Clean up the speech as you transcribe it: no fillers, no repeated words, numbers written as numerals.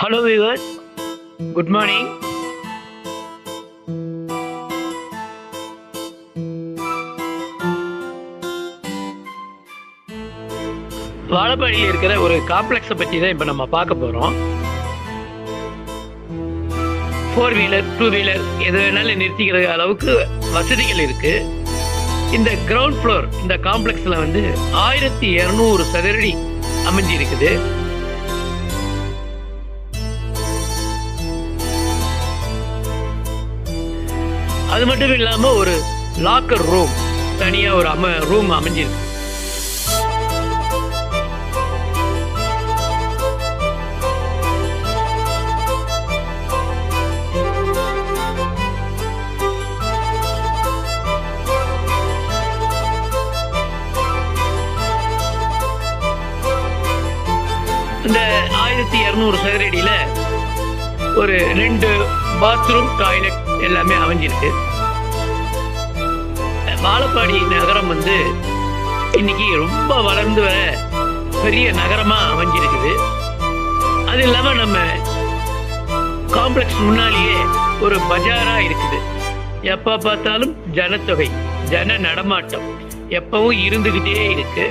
Hello viewers, good morning. வாழப்பாடியில் இருக்கிற ஒரு காம்ப்ளெக்ஸை பற்றி தான் இப்போ நம்ம பார்க்க போகிறோம். 4 வீலர் 2 வீலர் எது வேணாலும் நிறுத்திக்கிற அளவுக்கு வசதிகள் இருக்கு. இந்த கிரவுண்ட் ஃப்ளோர் இந்த காம்ப்ளெக்ஸில் 1200 சதுரடி அமைஞ்சி இருக்குது. அது மட்டும் இல்லாமல் ஒரு லாக்கர் ரூம் தனியாக ஒரு ரூம் அமைஞ்சிருக்கு. இந்த 1200 சதுரடியில் ஒரு 2 பாத்ரூம் டாய்லெட் எல்லாமே அமைஞ்சிருக்கு. வாழப்பாடி நகரம் இன்னைக்கு ரொம்ப வளர்ந்து வர பெரிய நகரமாக அமைஞ்சிருக்குது. அது இல்லாமல் நம்ம காம்ப்ளெக்ஸ் முன்னாலேயே ஒரு பஜாராக இருக்குது. எப்போ பார்த்தாலும் ஜனத்தொகை ஜன நடமாட்டம் எப்பவும் இருந்துக்கிட்டே இருக்கு.